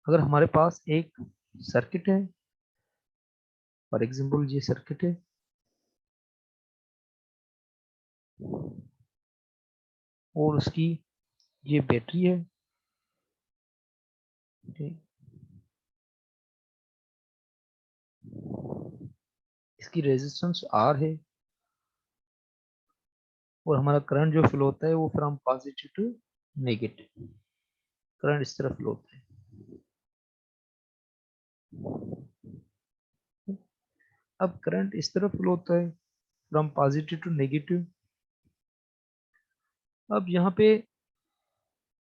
अगर हमारे पास एक सर्किट है, फॉर एग्जांपल ये सर्किट है, और उसकी ये बैटरी है, ठीक, इसकी रेजिस्टेंस R है, और हमारा करंट जो फ्लो होता है वो from positive to negative, current इस तरह फ्लो होता है। अब करंट इस तरह फ्लो होता है फ्रॉम पॉजिटिव टू नेगेटिव। अब यहाँ पे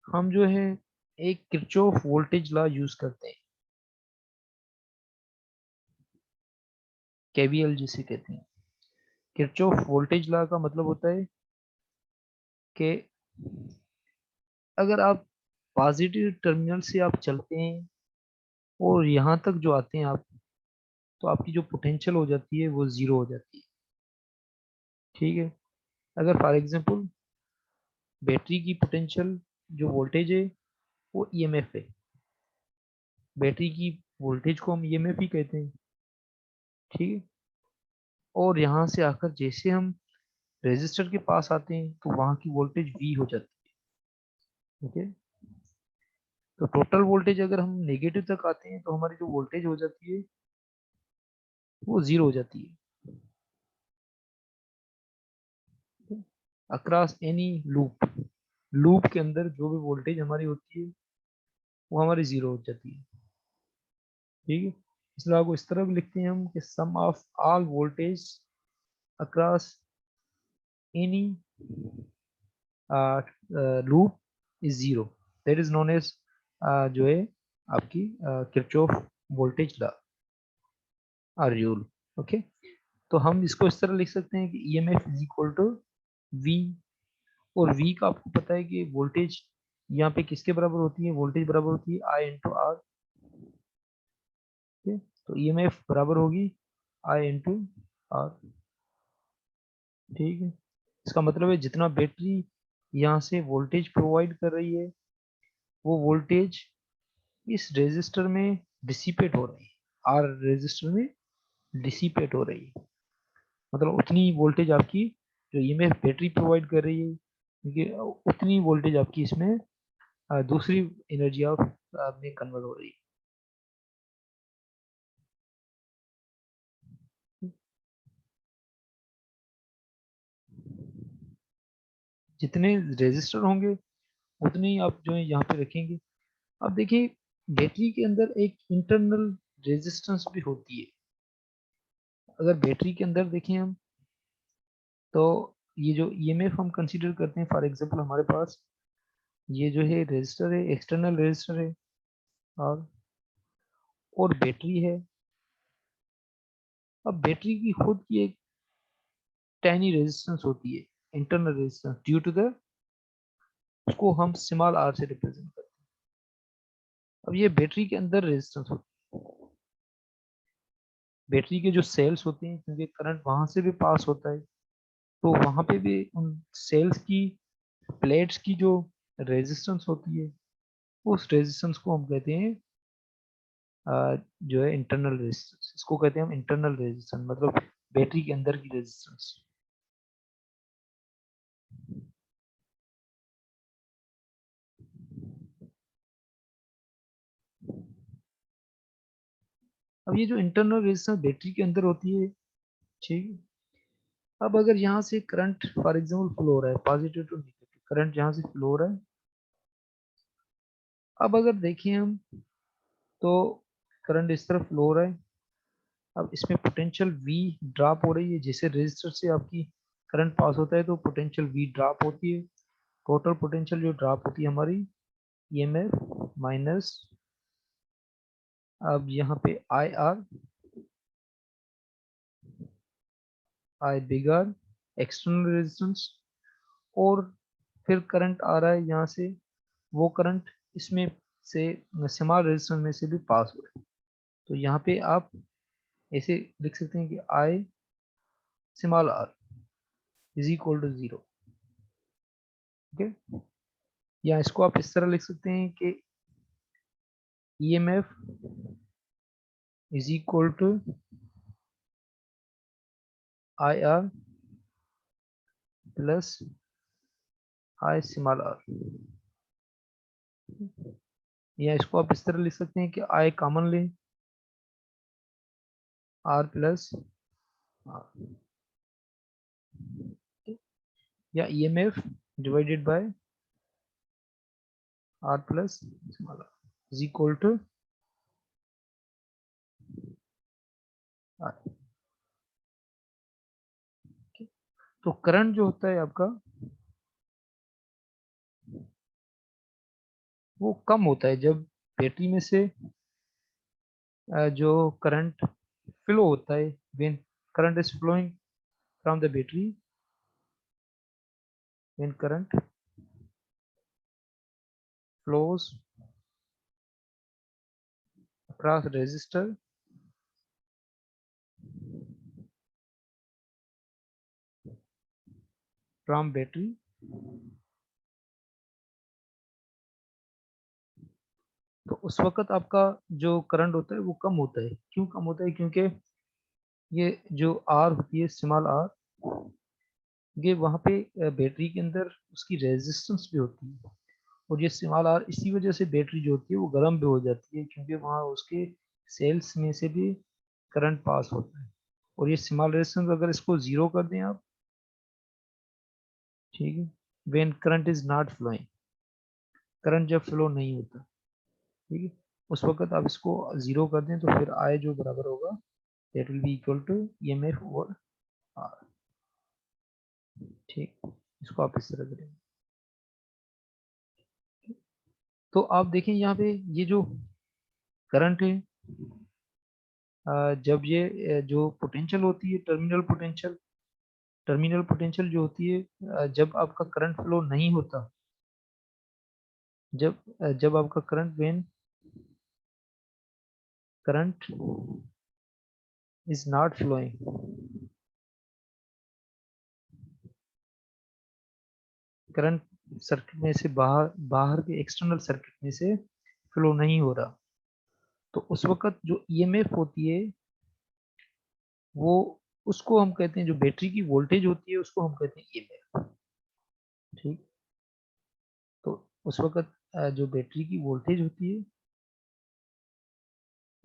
हम जो है एक किरचॉफ वोल्टेज लॉ यूज करते हैं, केवीएल जिसे कहते हैं। किरचॉफ वोल्टेज लॉ का मतलब होता है कि अगर आप पॉजिटिव टर्मिनल से आप चलते हैं और यहाँ तक जो आते हैं आप, तो आपकी जो पोटेंशियल हो जाती है वो जीरो हो जाती है, ठीक है। अगर फॉर एग्जांपल बैटरी की पोटेंशियल जो वोल्टेज है वो ईएमएफ है, बैटरी की वोल्टेज को हम ईएमएफ ही कहते हैं, ठीक है। और यहाँ से आकर जैसे हम रेजिस्टर के पास आते हैं तो वहाँ की वोल्टेज वी हो जाती है, ओके। तो टोटल वोल्टेज अगर हम नेगेटिव तक आते हैं तो हमारी जो वोल्टेज हो जाती है वो जीरो हो जाती है, अक्रॉस एनी लूप। लूप के अंदर जो भी वोल्टेज हमारी होती है वो हमारी जीरो हो जाती है, ठीक है। इस लॉ को इस तरह भी लिखते हैं हम कि sum of all voltage across any loop is zero, that is known as जो है आपकी किरचॉफ वोल्टेज लॉ और रूल, ओके। तो हम इसको इस तरह लिख सकते हैं कि EMF is equal to V, और वी का आपको पता है कि वोल्टेज यहाँ पे किसके बराबर होती है, वोल्टेज बराबर होती है आई इंटू आर, ठीक है। तो ईएमएफ बराबर होगी आई इंटू आर, ठीक है। इसका मतलब है जितना बैटरी यहाँ से वोल्टेज प्रोवाइड कर रही है वो वोल्टेज इस रेजिस्टर में डिसिपेट हो रही है, आर रेजिस्टर में डिसिपेट हो रही है। मतलब उतनी वोल्टेज आपकी जो ईएमएफ बैटरी प्रोवाइड कर रही है, क्योंकि उतनी वोल्टेज आपकी इसमें दूसरी एनर्जी ऑफ में कन्वर्ट हो रही है। जितने रेजिस्टर होंगे उतने ही आप जो है यहाँ पे रखेंगे। अब देखिए बैटरी के अंदर एक इंटरनल रेजिस्टेंस भी होती है। अगर बैटरी के अंदर देखें हम, तो ये जो ईएमएफ हम कंसीडर करते हैं, फॉर एग्जांपल हमारे पास ये जो है रेजिस्टर है, एक्सटर्नल रेजिस्टर है, और बैटरी है। अब बैटरी की खुद की एक टाइनी रेजिस्टेंस होती है, internal resistance, due to the, उसको हम स्मॉल आर से रिप्रेजेंट करते हैं। अब ये बैटरी के अंदर रेजिस्टेंस होती है, बैटरी के जो सेल्स होते हैं, क्योंकि करंट वहां से भी पास होता है, तो वहां पे भी उन सेल्स की प्लेट्स की जो रेजिस्टेंस होती है, उस रेजिस्टेंस को हम कहते हैं जो है इंटरनल रेजिस्टेंस। इसको कहते हैं हम इंटरनल रेजिस्टेंस, मतलब बैटरी के अंदर की रेजिस्टेंस। अब ये जो इंटरनल रेजिस्टेंस बैटरी के अंदर होती है, ठीक है। अब अगर यहाँ से करंट फॉर एग्जांपल फ्लो हो रहा है पॉजिटिव टू नेगेटिव, करंट यहाँ से फ्लो हो रहा है। अब अगर देखें हम, तो करंट इस तरफ फ्लो हो रहा है। अब इसमें पोटेंशियल V ड्रॉप हो रही है, जैसे रेजिस्टर से आपकी करंट पास होता है तो पोटेंशियल V ड्रॉप होती है। टोटल पोटेंशियल जो ड्रॉप होती है हमारी EMF माइनस, अब यहाँ पे IR, आई बिगर एक्सटर्नल रेजिस्टेंस, और फिर करंट आ रहा है यहाँ से, वो करंट इसमें से स्मॉल रेजिस्टेंस में से भी पास हो रहा है। तो यहाँ पे आप ऐसे लिख सकते हैं कि I small r is equal to zero, okay. या इसको आप इस तरह लिख सकते हैं कि EMF is equal to IR plus I small r, या इसको आप इस तरह लिख सकते हैं कि I कॉमन लें, R प्लस R, या EMF divided by R plus small r is equal to R। तो करंट जो होता है आपका वो कम होता है जब बैटरी में से जो करंट फ्लो होता है, when current is flowing from the battery, when current flows across resistor from battery, तो उस वक्त आपका जो करंट होता है वो कम होता है। क्यों कम होता है? क्योंकि ये जो आर होती है, स्मॉल आर, ये वहाँ पे बैटरी के अंदर उसकी रेजिस्टेंस भी होती है, और ये स्मॉल आर इसी वजह से बैटरी जो होती है वो गर्म भी हो जाती है, क्योंकि वहाँ उसके सेल्स में से भी करंट पास होता है। और ये स्मॉल रेजिस्टेंस अगर इसको जीरो कर दें आप, ठीक है, when current is not flowing, current जब फ्लो नहीं होता, ठीक है, उस वक्त आप इसको जीरो कर दें, तो फिर आई जो बराबर होगा, that will be equal to EMF over R. ठीक, इसको आप इस तरह करेंगे। तो आप देखें यहाँ पे ये जो करंट है, जब ये जो पोटेंशियल होती है, टर्मिनल पोटेंशियल जो होती है, जब आपका करंट फ्लो नहीं होता, जब आपका current, when current is not flowing, current circuit में से बाहर बाहर के एक्सटर्नल सर्किट में से फ्लो नहीं हो रहा, तो उस वक्त जो EMF होती है वो, उसको हम कहते हैं, जो बैटरी की वोल्टेज होती है उसको हम कहते हैं EMF। ठीक, तो उस वक्त जो बैटरी की वोल्टेज होती है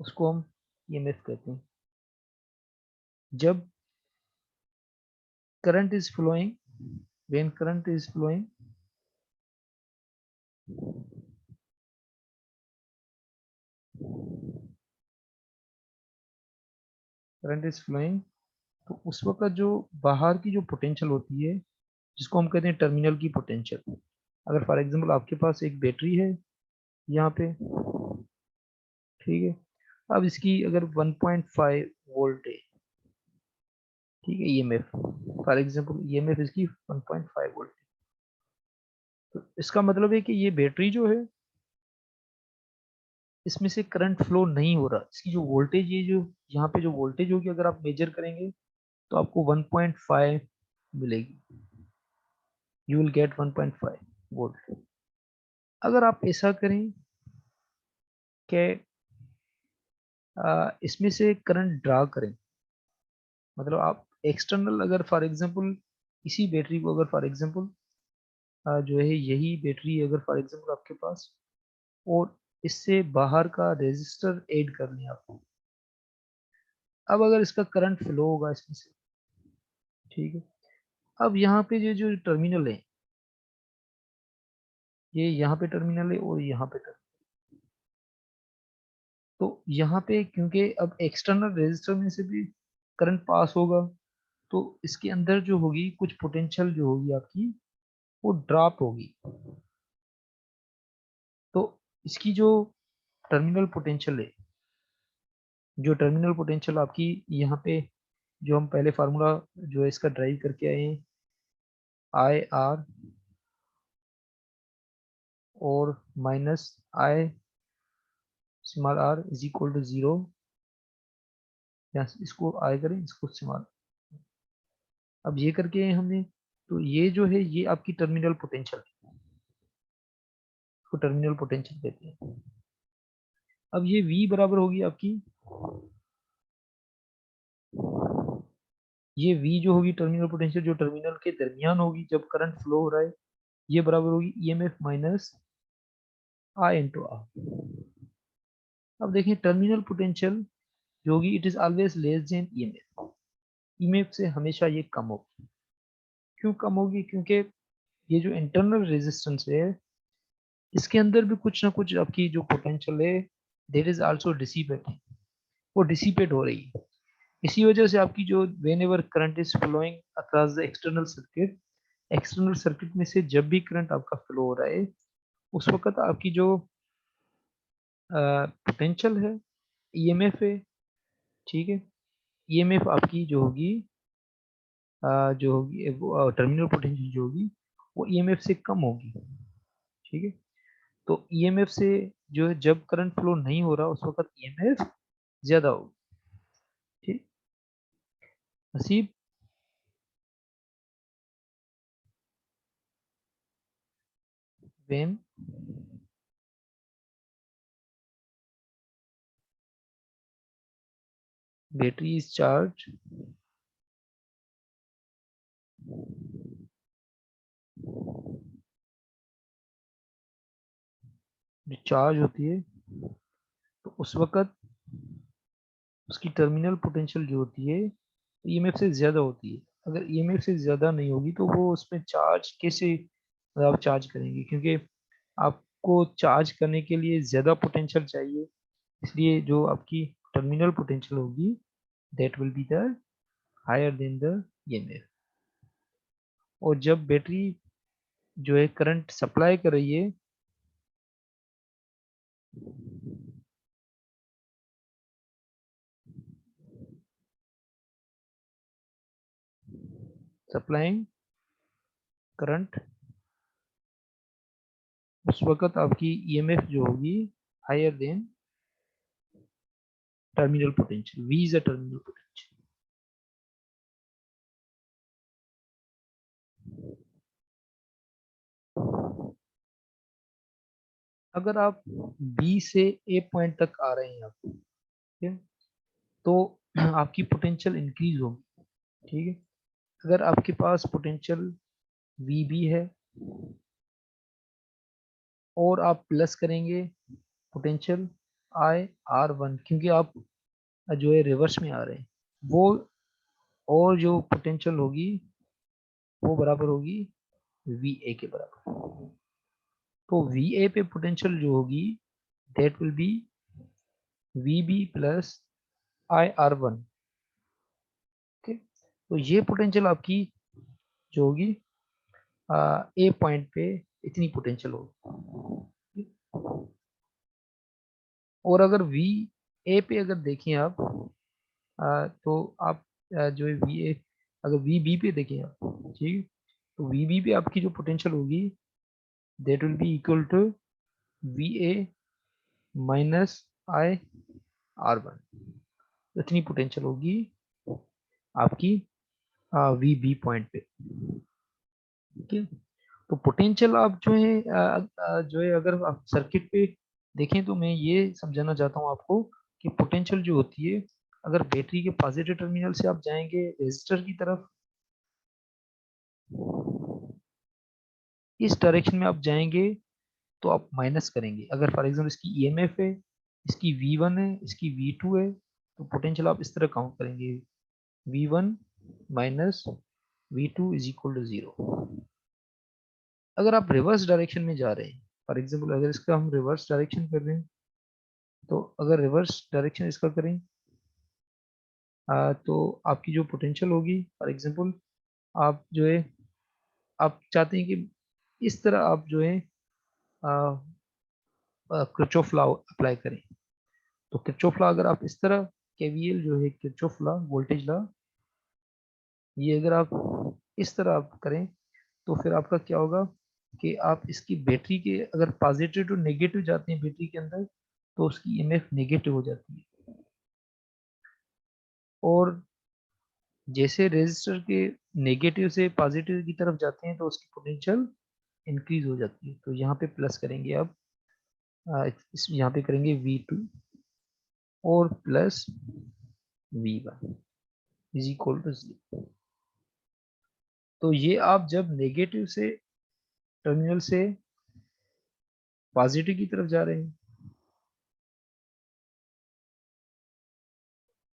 उसको हम EMF कहते हैं। जब current is flowing, when current is flowing, current is flowing, तो उस वक्त जो बाहर की जो पोटेंशियल होती है, जिसको हम कहते हैं टर्मिनल की पोटेंशियल, अगर फॉर एग्जांपल आपके पास एक बैटरी है यहाँ पे, ठीक है, अब इसकी अगर 1.5 वोल्ट है, ठीक है, EMF, फॉर एग्जांपल EMF इसकी 1.5 वोल्ट है, तो इसका मतलब है कि ये बैटरी जो है, इसमें से करंट फ्लो नहीं हो रहा, इसकी जो वोल्टेज, ये जो यहाँ पे जो वोल्टेज होगी, अगर आप मेजर करेंगे तो आपको 1.5 मिलेगी, यू विल गेट 1.5 वोल्ट। अगर आप ऐसा करें कि इसमें से करंट ड्रा करें, मतलब आप एक्सटर्नल, अगर फॉर एग्जांपल इसी बैटरी को, अगर फॉर एग्जांपल जो है यही बैटरी अगर फॉर एग्जांपल आपके पास, और इससे बाहर का रेजिस्टर ऐड कर लें आप, अब अगर इसका करंट फ्लो होगा इसमें से, ठीक है, अब यहाँ पे ये जो टर्मिनल है, ये यहाँ पे टर्मिनल है और यहाँ पे टर्मिनल, तो यहाँ पे क्योंकि अब एक्सटर्नल रेजिस्टर में से भी करंट पास होगा, तो इसके अंदर जो होगी कुछ पोटेंशियल जो होगी आपकी, वो ड्रॉप होगी। तो इसकी जो टर्मिनल पोटेंशियल है, जो टर्मिनल पोटेंशियल आपकी यहाँ पे, जो हम पहले फार्मूला जो है इसका ड्राइव करके आए हैं, IR और minus I small r is equal to 0, या इसको I करें, इसको स्मॉल, अब ये करके आए हमने, तो ये जो है ये आपकी टर्मिनल पोटेंशियल, इसको टर्मिनल पोटेंशियल कहते हैं। अब ये V बराबर होगी आपकी, ये V जो होगी टर्मिनल पोटेंशियल जो टर्मिनल के दरमियान होगी जब करंट फ्लो हो रहा है, ये बराबर होगी EMF minus I into R. अब देखिए टर्मिनल पोटेंशियल जो होगी it is always less than EMF, EMF से हमेशा ये कम होगी। क्यों कम होगी? क्योंकि ये जो इंटरनल रेजिस्टेंस है इसके अंदर भी कुछ ना कुछ आपकी जो पोटेंशियल है देर इज आल्सो डिसिपेटिंग, वो डिसिपेट हो रही है। इसी वजह से आपकी जो whenever current is flowing across the external circuit, external circuit में से जब भी करंट आपका फ्लो हो रहा है उस वक्त आपकी जो पोटेंशियल है, ईएमएफ है, ठीक है, ईएमएफ आपकी जो होगी जो होगी टर्मिनल पोटेंशियल जो होगी वो ईएमएफ से कम होगी, ठीक है। तो ईएमएफ से जो है जब करंट फ्लो नहीं हो रहा उस वक्त ईएमएफ ज्यादा होगी, ठीक। नसीब when battery is charged, जो चार्ज होती है तो उस वक्त उसकी टर्मिनल पोटेंशियल जो होती है ईएमएफ से ज्यादा होती है। अगर ईएमएफ से ज्यादा नहीं होगी तो वो उसमें चार्ज कैसे आप चार्ज करेंगे, क्योंकि आपको चार्ज करने के लिए ज्यादा पोटेंशियल चाहिए, इसलिए जो आपकी टर्मिनल पोटेंशियल होगी that will be the higher than the EMF. और जब बैटरी जो है करंट सप्लाई कर रही है सप्लाइंग करंट, उस वक्त आपकी ईएमएफ जो होगी higher than terminal potential, V is a terminal potential. अगर आप B से A पॉइंट तक आ रहे हैं आप, ठीक है, तो आपकी पोटेंशियल इंक्रीज होगी, ठीक है। अगर आपके पास पोटेंशियल VB है और आप प्लस करेंगे पोटेंशियल IR1 क्योंकि आप जो है रिवर्स में आ रहे हैं, वो और जो पोटेंशियल होगी वो बराबर होगी VA के बराबर। तो VA पे पोटेंशियल जो होगी that will B VB plus IR1, okay. तो ये पोटेंशियल आपकी जो होगी ए पॉइंट पे इतनी पोटेंशियल होगी। और अगर वी ए पे अगर देखें आप तो आप जो है वी ए अगर वी बी पे देखें आप, ठीक है, तो वी बी पे आपकी जो पोटेंशियल होगी that will be equal to V A minus IR1, इतनी पोटेंशियल होगी आपकी वी बी पॉइंट पे, ठीक है। तो पोटेंशियल आप जो है जो है अगर आप सर्किट पे देखें तो मैं ये समझाना चाहता हूँ आपको कि पोटेंशियल जो होती है अगर बैटरी के पॉजिटिव टर्मिनल से आप जाएंगे रेजिस्टर की तरफ, इस डायरेक्शन में आप जाएंगे तो आप माइनस करेंगे। अगर फॉर एग्जाम्पल इसकी ईएमएफ है, इसकी V1 है, इसकी V2 है, तो पोटेंशियल आप इस तरह काउंट करेंगे V1 minus V2 is equal to 0। अगर आप रिवर्स डायरेक्शन में जा रहे हैं, फॉर एग्जाम्पल अगर इसका हम रिवर्स डायरेक्शन कर रहे हैं, तो अगर रिवर्स डायरेक्शन इसका करें तो आपकी जो पोटेंशियल होगी फॉर एग्जांपल आप जो है आप चाहते हैं कि इस तरह आप जो है किरचॉफ लॉ अप्लाई करें, तो किरचॉफ लॉ अगर आप इस तरह केवीएल जो है किरचॉफ लॉ वोल्टेज लॉ, ये अगर आप इस तरह आप करें तो फिर आपका क्या होगा कि आप इसकी बैटरी के अगर पॉजिटिव टू नेगेटिव जाते हैं बैटरी के अंदर तो उसकी ईएमएफ नेगेटिव हो जाती है। और जैसे रेजिस्टर के नेगेटिव से पॉजिटिव की तरफ जाते हैं तो उसकी पोटेंशियल इंक्रीज हो जाती है। तो यहाँ पे प्लस करेंगे अब इस यहाँ पे करेंगे V2 और plus V1 is equal to 0। तो ये आप जब नेगेटिव से टर्मिनल से पॉजिटिव की तरफ जा रहे हैं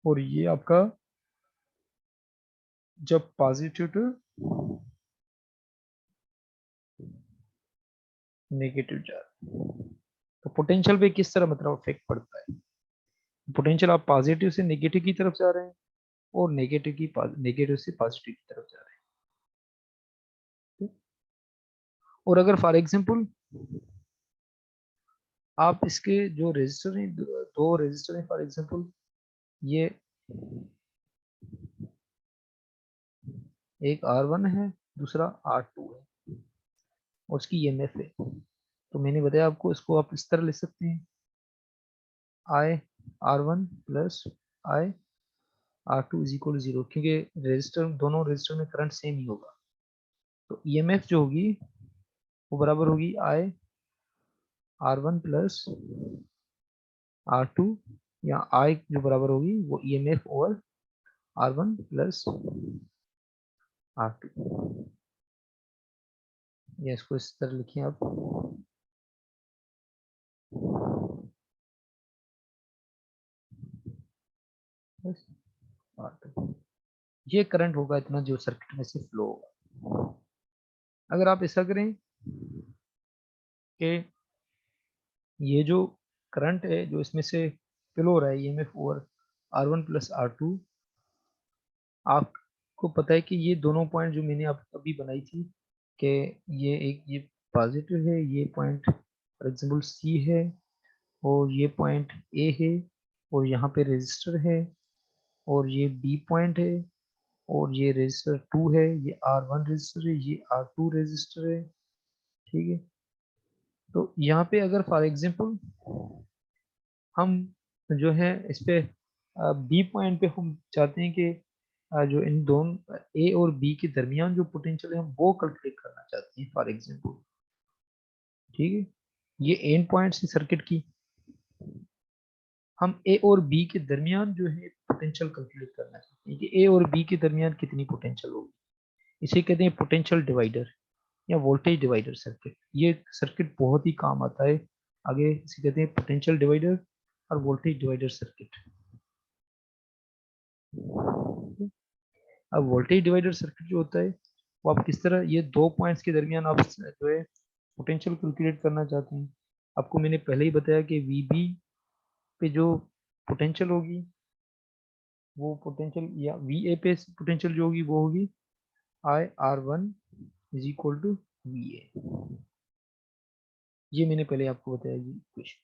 और ये आपका जब पॉजिटिव टू नेगेटिव जा रहा है तो पोटेंशियल पे किस तरह मतलब इफेक्ट पड़ता है। पोटेंशियल आप पॉजिटिव से नेगेटिव की तरफ जा रहे हैं और नेगेटिव से पॉजिटिव की तरफ जा रहे हैं। और अगर फॉर एग्जांपल आप इसके जो रजिस्टर हैं, दो रजिस्टर हैं फॉर एग्जांपल, ये एक R1 है, दूसरा R2 है और उसकी EMF है। तो मैंने बताया आपको, इसको आप इस तरह लिख सकते हैं, I R1 plus I R2 is equal 0, क्योंकि रजिस्टर दोनों रजिस्टर में करंट सेम ही होगा। तो EMF जो होगी वो बराबर होगी I R1 प्लस R2, या I जो बराबर होगी वो EMF over R1 plus R2। या इसको इस तरह लिखिए आप, बस R2। ये करंट होगा इतना जो सर्किट में से फ्लो होगा। अगर आप ऐसा करें कि ये जो करंट है जो इसमें से फ्लो हो रहा है EMF over R1 plus R2, आपको पता है कि ये दोनों पॉइंट जो मैंने आप अभी बनाई थी कि ये पॉजिटिव है, ये पॉइंट फॉर एग्जांपल C है और ये पॉइंट A है और यहाँ पे रेजिस्टर है और ये B पॉइंट है और ये रेजिस्टर 2 है, ये R1 रेजिस्टर है, ये R2 रेजिस्टर है। ठीक है, तो यहाँ पे अगर फॉर एग्जांपल हम जो है इस पे बी पॉइंट पे हम चाहते हैं कि जो इन दोनों ए और बी के दरमियान जो पोटेंशियल है हम वो कैलकुलेट करना चाहते हैं फॉर एग्जांपल। ठीक है, ये एंड पॉइंट्स है सर्किट की, हम ए और बी के दरमियान जो है पोटेंशियल कैलकुलेट करना चाहते हैं कि ए और बी के दरमियान कितनी पोटेंशियल होगी। इसे कहते हैं पोटेंशियल डिवाइडर या वोल्टेज डिवाइडर सर्किट। ये सर्किट बहुत ही काम आता है आगे, इसे कहते हैं पोटेंशियल डिवाइडर और वोल्टेज डिवाइडर सर्किट। अब वोल्टेज डिवाइडर सर्किट जो होता है वो आप किस तरह, ये दो पॉइंट्स के दरमियान आप जो है पोटेंशियल कैलकुलेट करना चाहते हैं। आपको मैंने पहले ही बताया कि VB पे जो पोटेंशियल होगी वो पोटेंशियल, या VA पे पोटेंशियल जो होगी वो होगी I R1 is equal to VA। ये मैंने पहले आपको बताया ये इक्वेशन।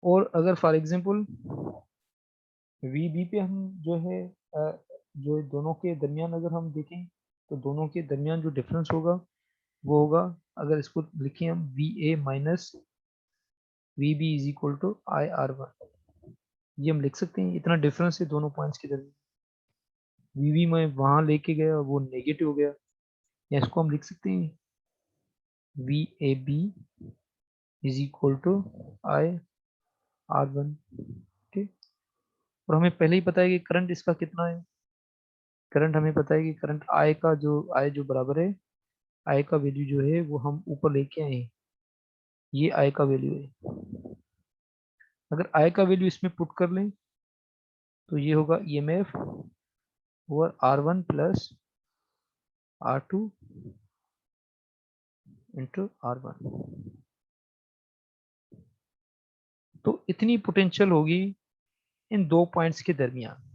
और अगर फॉर एग्जांपल VB पे हम जो है जो दोनों के दरमियान अगर हम देखें तो दोनों के दरमियान जो डिफरेंस होगा वो होगा, अगर इसको लिखें हम VA minus VB is equal to I R1। ये हम लिख सकते हैं, इतना डिफरेंस है दोनों पॉइंट्स के दरमियान। VB में वहां लेके गया वो नेगेटिव हो गया, या इसको हम लिख सकते हैं VAB is equal to I R1। ठीक, और हमें पहले ही पता है कि करंट इसका कितना है। करंट हमें पता है कि करंट I जो बराबर है, I का वैल्यू जो है वो हम ऊपर लेके आए हैं, ये I का वैल्यू है। अगर I का वैल्यू इसमें पुट कर लें तो ये होगा EMF over R1 plus R2 into R1। तो इतनी पोटेंशियल होगी इन दो पॉइंट्स के दरमियान।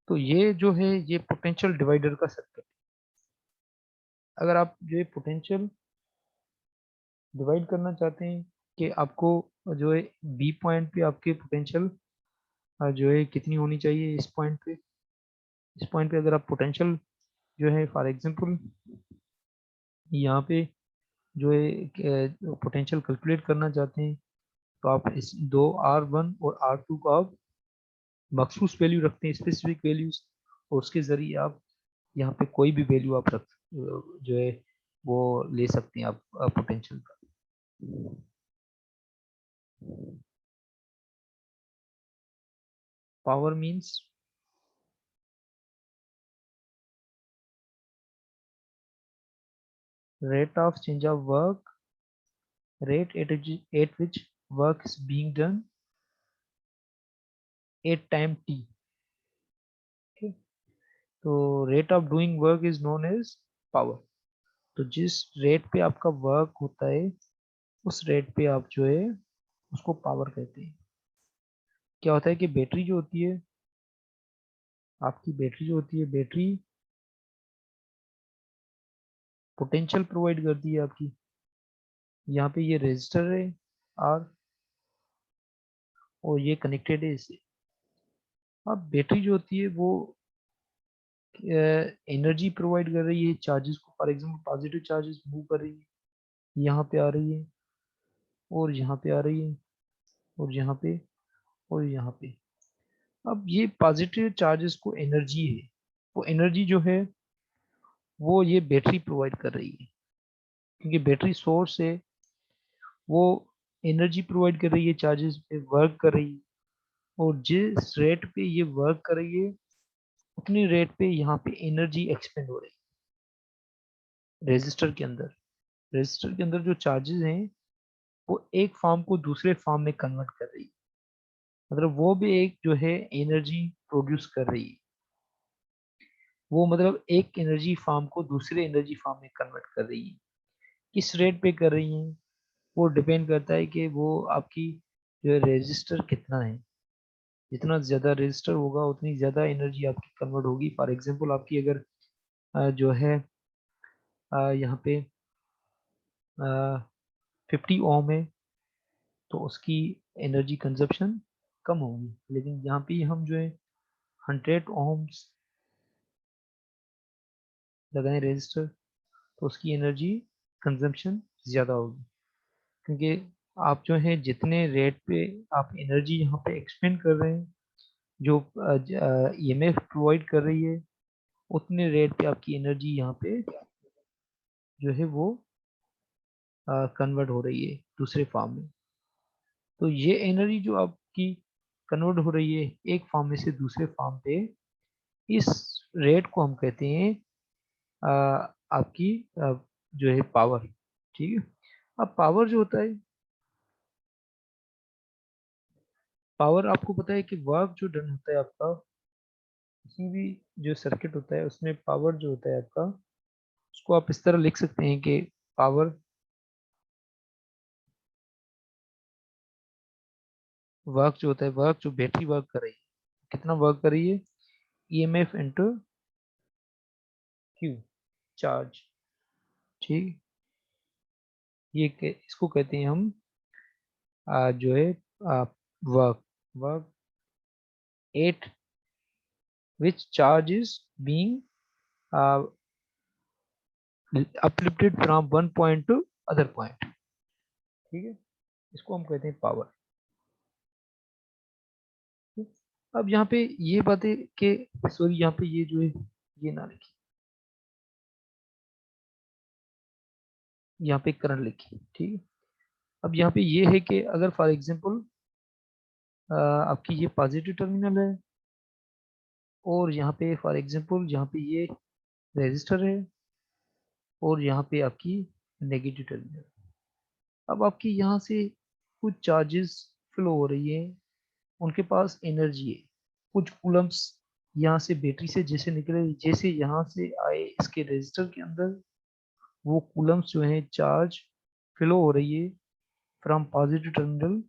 तो ये जो है ये पोटेंशियल डिवाइडर का सर्किट। अगर आप जो है पोटेंशियल डिवाइड करना चाहते हैं कि आपको जो है बी पॉइंट पे आपके पोटेंशियल जो है कितनी होनी चाहिए, इस पॉइंट पे अगर आप पोटेंशियल जो है फॉर एग्जांपल यहाँ पे जो है पोटेंशियल कैलकुलेट करना चाहते हैं तो आप इस दो R1 और R2 को आप मखसूस वैल्यू रखते हैं, स्पेसिफिक वैल्यूज, और उसके जरिए आप यहाँ पे कोई भी वैल्यू आप रख जो है वो ले सकते हैं आप पोटेंशियल का। Power means rate of change of work, rate at which work is being done at time t। okay? तो rate of doing work is known as power। तो जिस रेट पे आपका वर्क होता है उस रेट पे आप जो है उसको पावर कहते हैं। क्या होता है कि बैटरी जो होती है, आपकी बैटरी जो होती है, बैटरी पोटेंशियल प्रोवाइड करती है आपकी। यहाँ पे ये रेजिस्टर है आर और ये कनेक्टेड है इससे। अब बैटरी जो होती है वो एनर्जी प्रोवाइड कर रही है चार्जेस को। For example positive charges move कर रही है, यहाँ पे आ रही है और यहाँ पे आ रही है और यहाँ पे और यहाँ पे। अब ये पॉजिटिव चार्जेस को एनर्जी है, वो एनर्जी जो है वो ये बैटरी प्रोवाइड कर रही है, क्योंकि बैटरी सोर्स है, वो एनर्जी प्रोवाइड कर रही है, चार्जेस पे वर्क कर रही है। और जिस रेट पे ये वर्क कर रही है उतनी रेट पे यहाँ पे एनर्जी एक्सपेंड हो रही है रेजिस्टर के अंदर। रेजिस्टर के अंदर जो चार्जेस हैं वो एक फॉर्म को दूसरे फॉर्म में कन्वर्ट कर रही है, मतलब वो भी एक जो है एनर्जी प्रोड्यूस कर रही है। वो मतलब एक एनर्जी फॉर्म को दूसरे एनर्जी फॉर्म में कन्वर्ट कर रही है। किस रेट पे कर रही है वो डिपेंड करता है कि वो आपकी जो है रेजिस्टर कितना है। जितना ज़्यादा रेजिस्टर होगा उतनी ज़्यादा एनर्जी आपकी कन्वर्ट होगी। फॉर एग्जांपल आपकी अगर जो है यहाँ पे 50 ओम है तो उसकी एनर्जी कंजप्शन कम होगी। लेकिन यहाँ पे हम जो है 100 ओम्स लगाएं रेजिस्टर तो उसकी एनर्जी कंजप्शन ज़्यादा होगी, क्योंकि आप जो है जितने रेट पे आप एनर्जी यहाँ पे एक्सपेंड कर रहे हैं, जो ईएमएफ प्रोवाइड कर रही है, उतने रेट पे आपकी एनर्जी यहाँ पे जो है वो कन्वर्ट हो रही है दूसरे फॉर्म में। तो ये एनर्जी जो आपकी कन्वर्ट हो रही है एक फॉर्म में से दूसरे फॉर्म पे, इस रेट को हम कहते हैं आपकी जो है पावर। ठीक है। अब पावर जो होता है, पावर आपको पता है कि वर्क जो डन होता है आपका किसी भी जो सर्किट होता है उसमें पावर जो होता है आपका, उसको आप इस तरह लिख सकते हैं कि पावर वर्क जो होता है, वर्क जो बैटरी वर्क कर रही है, कितना वर्क कर रही है, ईएमएफ इंटू क्यू, चार्ज। ठीक। इसको कहते हैं हम जो है work, work at which charge is being uplifted from one point to other point। ठीक है। इसको हम कहते हैं पावर। अब यहाँ पे ये बातें कि सॉरी यहाँ पे ये जो है ये ना लिखी, यहाँ पे करंट लिखी। ठीक है। अब यहाँ पे ये है कि अगर फॉर एग्जांपल आपकी ये पॉजिटिव टर्मिनल है और यहाँ पे फॉर एग्जांपल यहाँ पे ये रेजिस्टर है और यहाँ पे आपकी नेगेटिव टर्मिनल। अब आपकी यहाँ से कुछ चार्जेस फ्लो हो रही है, उनके पास एनर्जी है, कुछ कूलम्स यहाँ से बैटरी से जैसे निकले, जैसे यहाँ से आए इसके रेजिस्टर के अंदर, वो कूलम्स जो है चार्ज फ्लो हो रही है from positive terminal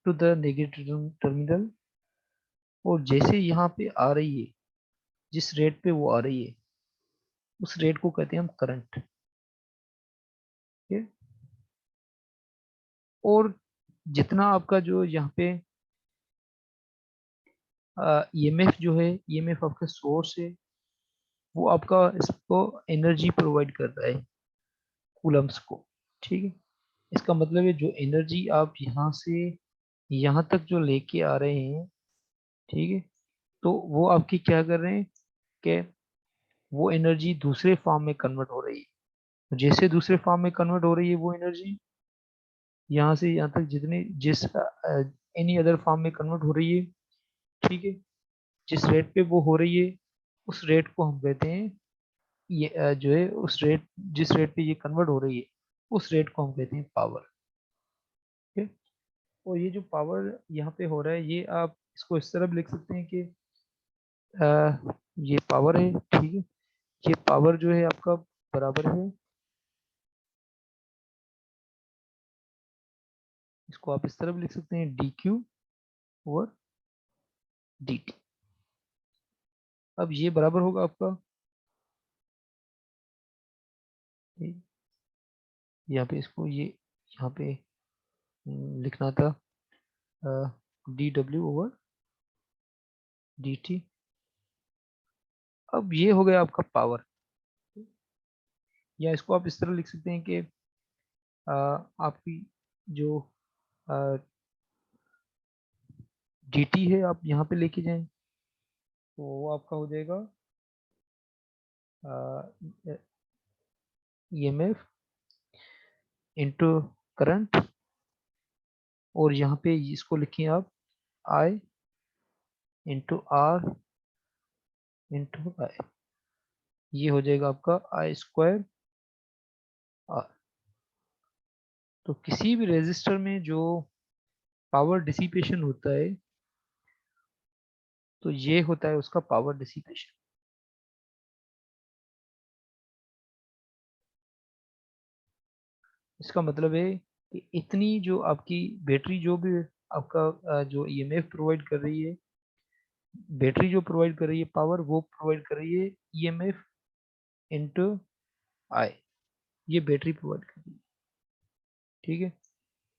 to the negative terminal. और जैसे यहाँ पे आ रही है, जिस रेट पे वो आ रही है उस रेट को कहते हैं हम करंट। और जितना आपका जो यहाँ पे ईएमएफ जो है, ईएमएफ आपका सोर्स है, वो आपका इसको एनर्जी प्रोवाइड कर रहा है कूलम्स को। ठीक है। इसका मतलब है जो एनर्जी आप यहाँ से यहाँ तक जो लेके आ रहे हैं, ठीक है, तो वो आपकी क्या कर रहे हैं कि वो एनर्जी दूसरे फॉर्म में कन्वर्ट हो रही है। जैसे दूसरे फॉर्म में कन्वर्ट हो रही है वो एनर्जी, यहाँ से यहाँ तक जितने जिस एनी अदर फॉर्म में कन्वर्ट हो रही है, ठीक है, जिस रेट पे वो हो रही है उस रेट को हम कहते हैं, ये जो है उस रेट, जिस रेट पे ये कन्वर्ट हो रही है उस रेट को हम कहते हैं पावर। ठीक है। और ये जो पावर यहाँ पे हो रहा है, ये आप इसको इस तरह भी लिख सकते हैं कि ये पावर है, ठीक है, ये पावर जो है आपका बराबर है, इसको आप इस तरह भी लिख सकते हैं डी क्यू और डी टी। अब ये बराबर होगा आपका, यहाँ पे इसको ये यहाँ पे लिखना था D W over D T. अब ये हो गया आपका पावर, या इसको आप इस तरह लिख सकते हैं कि आपकी जो डी टी है आप यहाँ पे लेके जाएं तो वो आपका हो जाएगा E M F into current, और यहाँ पे इसको लिखिए आप I into R into I, ये हो जाएगा आपका आई स्क्वायर आर। तो किसी भी रेजिस्टर में जो पावर डिसिपेशन होता है तो ये होता है उसका पावर डिसिपेशन। इसका मतलब है कि इतनी जो आपकी बैटरी जो भी आपका जो ईएमएफ प्रोवाइड कर रही है, बैटरी जो प्रोवाइड कर रही है पावर, वो प्रोवाइड कर रही है ईएमएफ इंटू आई, ये बैटरी प्रोवाइड कर रही है, ठीक है।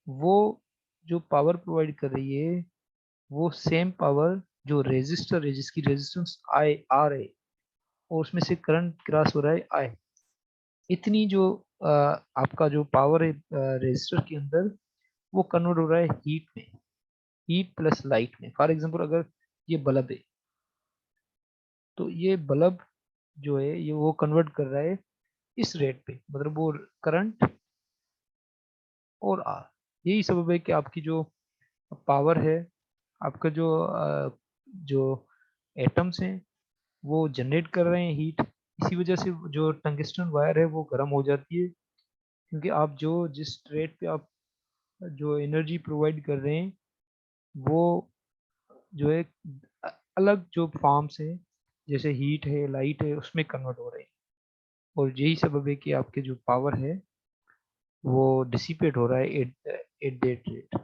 वो जो पावर प्रोवाइड कर रही है वो सेम पावर जो रेजिस्टर है जिसकी रेजिस्टेंस आई आर है और उसमें से करंट क्रॉस हो रहा है आई, इतनी जो आपका जो पावर है रेजिस्टर के अंदर, वो कन्वर्ट हो रहा है हीट में, हीट प्लस लाइट में। फॉर एग्जांपल अगर ये बल्ब है तो ये बल्ब जो है ये वो कन्वर्ट कर रहा है इस रेट पे, मतलब वो करंट और आर, यही सबब है कि आपकी जो पावर है, आपका जो एटम्स हैं वो जनरेट कर रहे हैं हीट, इसी वजह से जो टंगस्टन वायर है वो गर्म हो जाती है, क्योंकि आप जो जिस रेट पे आप जो एनर्जी प्रोवाइड कर रहे हैं वो जो है अलग जो फॉर्म्स हैं जैसे हीट है लाइट है उसमें कन्वर्ट हो रहे हैं, और यही सबब है कि आपके जो पावर है वो डिसिपेट हो रहा है एट दैट रेट।